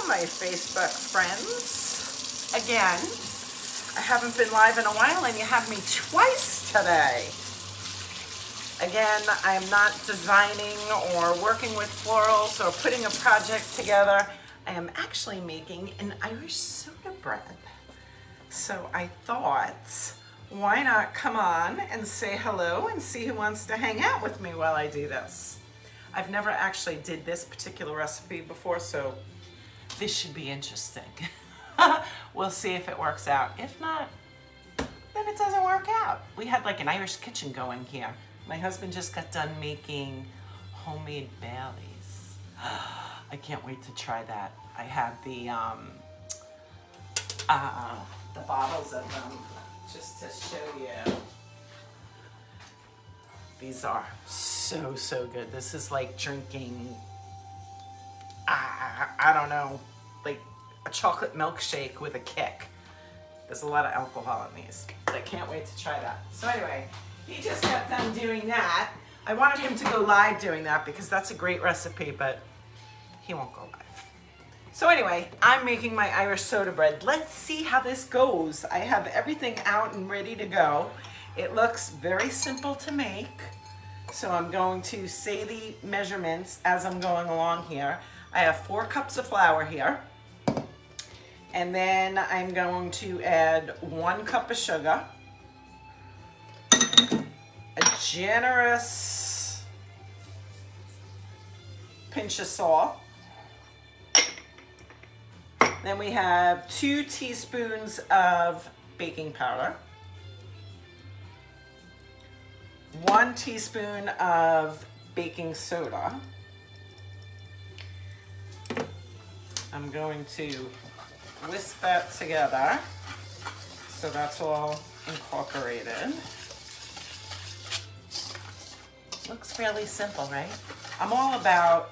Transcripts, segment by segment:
my Facebook friends. Again, I haven't been live in a while and you have me twice today. Again, I'm not designing or working with florals or putting a project together. I am actually making an Irish soda bread. So I thought, why not come on and say hello and see who wants to hang out with me while I do this. I've never actually did this particular recipe before, so this should be interesting. We'll see if it works out. If not, then it doesn't work out. We had like an Irish kitchen going here. My husband just got done making homemade Baileys. I can't wait to try that. I have the bottles of them just to show you. These are so good. This is like drinking, I don't know, like a chocolate milkshake with a kick. There's a lot of alcohol in these. I can't wait to try that. So anyway, he just got done doing that. I wanted him to go live doing that because that's a great recipe, but he won't go live. So anyway, I'm making my Irish soda bread. Let's see how this goes. I have everything out and ready to go. It looks very simple to make. So I'm going to say the measurements as I'm going along here. I have 4 cups of flour here. And then I'm going to add 1 cup of sugar. A generous pinch of salt. Then we have 2 teaspoons of baking powder. 1 teaspoon of baking soda. I'm going to whisk that together so that's all incorporated. Looks fairly simple, right? I'm all about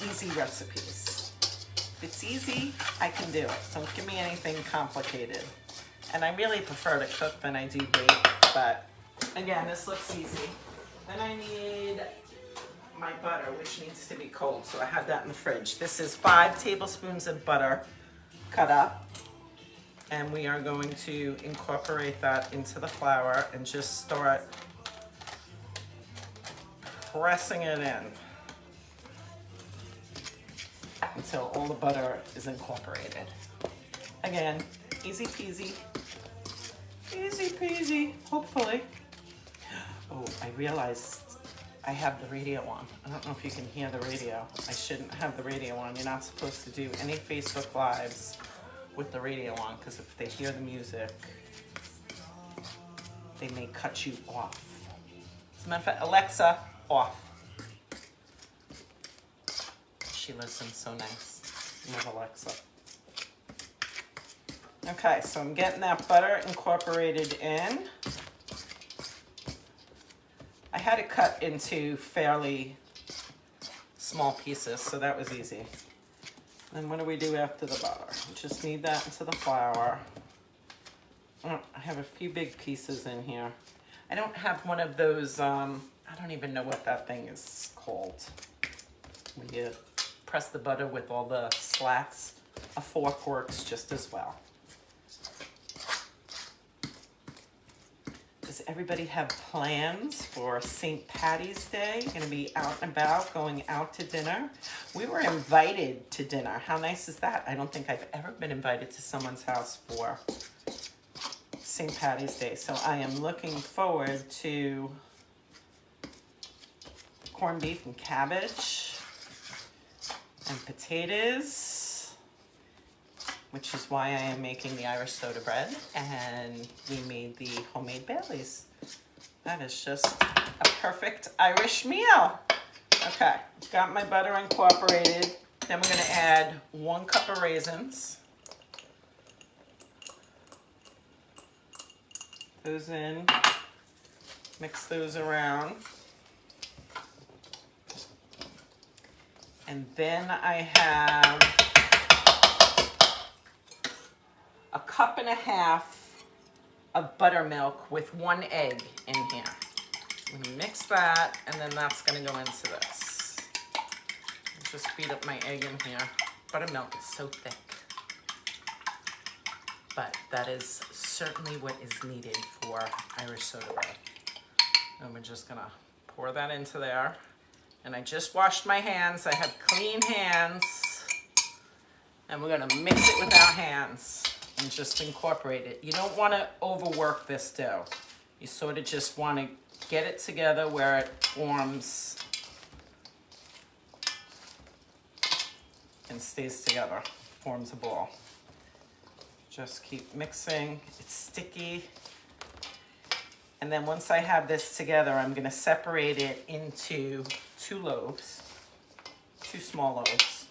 easy recipes. If it's easy, I can do it. Don't give me anything complicated. And I really prefer to cook than I do bake, but again, this looks easy. Then I need my butter, which needs to be cold, so I have that in the fridge. This is 5 tablespoons of butter cut up, and we are going to incorporate that into the flour and just start pressing it in until all the butter is incorporated. Again, easy peasy, hopefully. Oh, I realized I have the radio on. I don't know if you can hear the radio. I shouldn't have the radio on. You're not supposed to do any Facebook Lives with the radio on, because if they hear the music, they may cut you off. As a matter of fact, Alexa, off. She listens so nice. Love Alexa. Okay, so I'm getting that butter incorporated in. I had it cut into fairly small pieces, so that was easy. Then what do we do after the butter? We just knead that into the flour. I have a few big pieces in here. I don't have one of those, I don't even know what that thing is called. When you press the butter with all the slats, a fork works just as well. Does everybody have plans for St. Patty's Day? Gonna be out and about, going out to dinner? We were invited to dinner. How nice is that? I don't think I've ever been invited to someone's house for St. Patty's Day. So I am looking forward to corned beef and cabbage and potatoes, which is why I am making the Irish soda bread, and we made the homemade Baileys. That is just a perfect Irish meal. Okay, got my butter incorporated. Then we're gonna add 1 cup of raisins. Those in, mix those around. And then I have 1.5 cups of buttermilk with 1 egg in here. I'm gonna mix that, and then that's gonna go into this. Just beat up my egg in here. buttermilk is so thick. But that is certainly what is needed for Irish soda bread. And we're just gonna pour that into there. And I just washed my hands. I have clean hands. And we're gonna mix it with our hands and just incorporate it. You don't wanna overwork this dough. You sort of just wanna get it together where it forms and stays together, forms a ball. Just keep mixing, it's sticky. And then once I have this together, I'm gonna separate it into 2 loaves, 2 small loaves.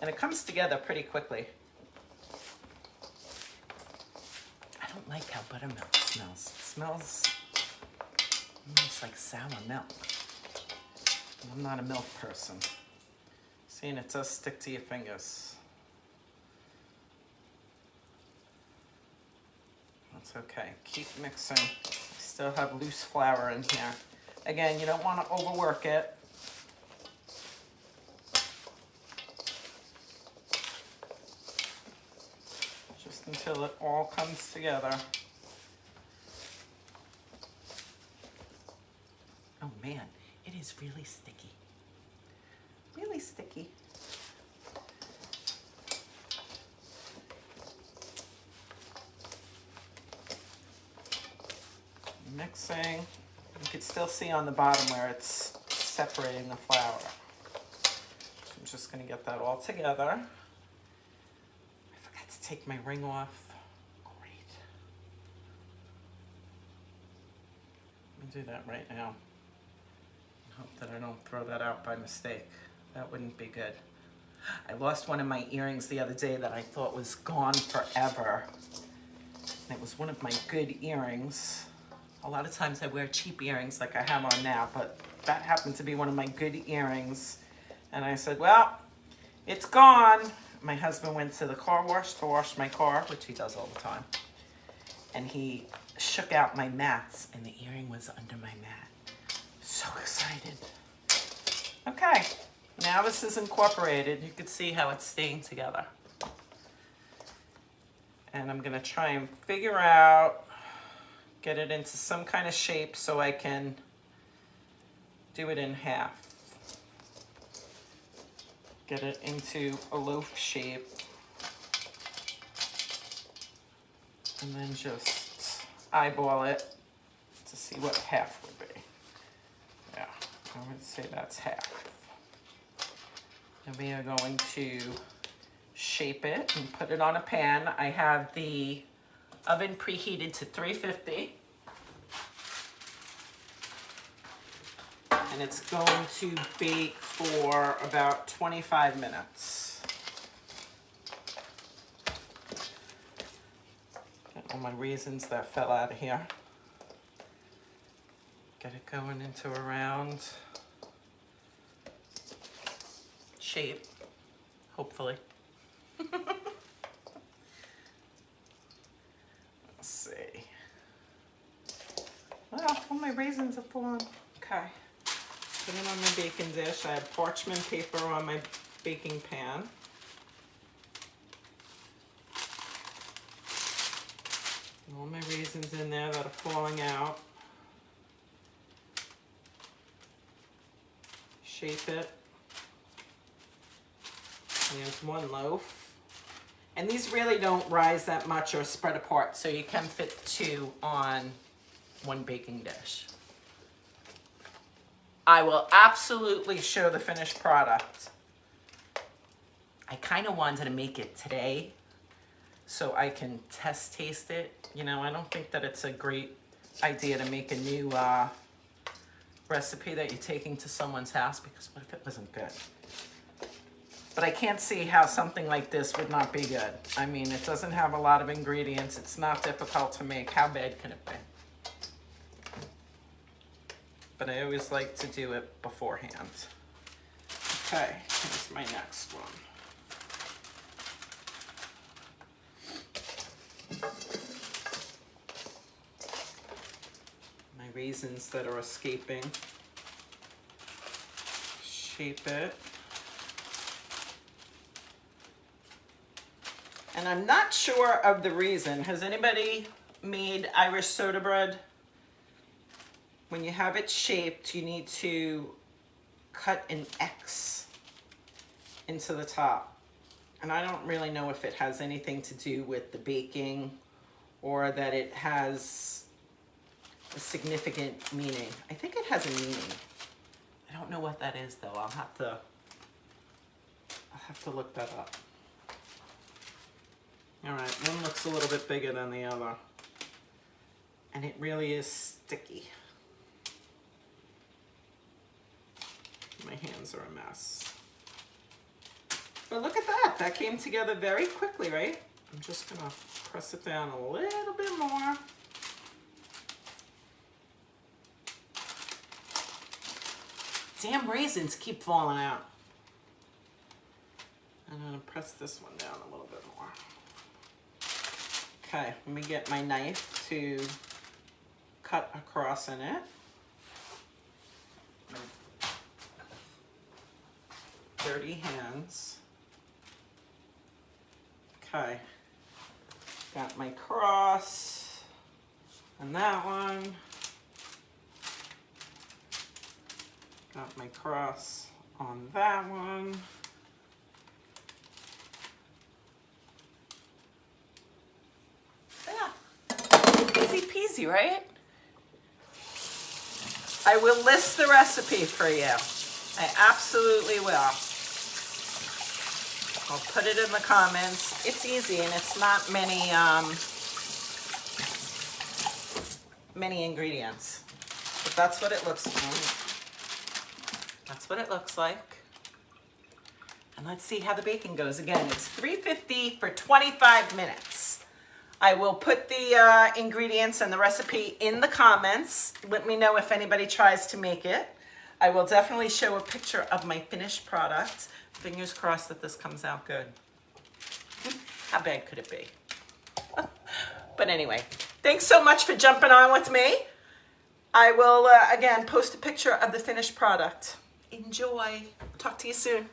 And it comes together pretty quickly. I don't like how buttermilk smells. It smells almost like sour milk. I'm not a milk person. See, and it does stick to your fingers. That's okay. Keep mixing. I still have loose flour in here. Again, you don't want to overwork it. Just until it all comes together. Oh man, it is really sticky. Really sticky. Mixing. You can still see on the bottom where it's separating the flour. So I'm just going to get that all together. I forgot to take my ring off. Great. Let me do that right now. Hope that I don't throw that out by mistake. That wouldn't be good. I lost one of my earrings the other day that I thought was gone forever. And it was one of my good earrings. A lot of times I wear cheap earrings like I have on now, but that happened to be one of my good earrings. And I said, well, it's gone. My husband went to the car wash to wash my car, which he does all the time. And he shook out my mats and the earring was under my mat. So excited. Okay, now this is incorporated. You can see how it's staying together. And I'm gonna try and figure out, get it into some kind of shape so I can do it in half. Get it into a loaf shape. And then just eyeball it to see what half would be. Yeah, I would say that's half. And we are going to shape it and put it on a pan. I have the oven preheated to 350. And it's going to bake for about 25 minutes. Get all my raisins that fell out of here. Get it going into a round shape, hopefully. Let's see. Well, all my raisins are falling. Okay. Put it on my baking dish. I have parchment paper on my baking pan. All my raisins in there that are falling out. Shape it. There's one loaf. And these really don't rise that much or spread apart, so you can fit 2 on one baking dish. I will absolutely show the finished product. I kind of wanted to make it today so I can test taste it. You know, I don't think that it's a great idea to make a new recipe that you're taking to someone's house, because what if it wasn't good? But I can't see how something like this would not be good. I mean, it doesn't have a lot of ingredients. It's not difficult to make. How bad can it be? But I always like to do it beforehand. Okay, here's my next one. My raisins that are escaping. shape it. And I'm not sure of the reason. Has anybody made Irish soda bread? When you have it shaped, you need to cut an X into the top. And I don't really know if it has anything to do with the baking or that it has a significant meaning. I think it has a meaning. I don't know what that is though. I'll have to look that up. All right, one looks a little bit bigger than the other. And it really is sticky. My hands are a mess. But look at that. That came together very quickly, right? I'm just gonna press it down a little bit more. Damn raisins keep falling out. I'm gonna press this one down a little bit more. Okay, let me get my knife to cut across in it. Dirty hands. Okay, got my cross on that one. Got my cross on that one. Yeah, easy peasy, right? I will list the recipe for you. I absolutely will. I'll put it in the comments. It's easy and it's not many ingredients. But that's what it looks like. That's what it looks like. And let's see how the baking goes. Again, it's 350 for 25 minutes. I will put the ingredients and the recipe in the comments. Let me know if anybody tries to make it. I will definitely show a picture of my finished product. Fingers crossed that this comes out good. How bad could it be? But anyway, thanks so much for jumping on with me. I will, again, post a picture of the finished product. Enjoy. Talk to you soon.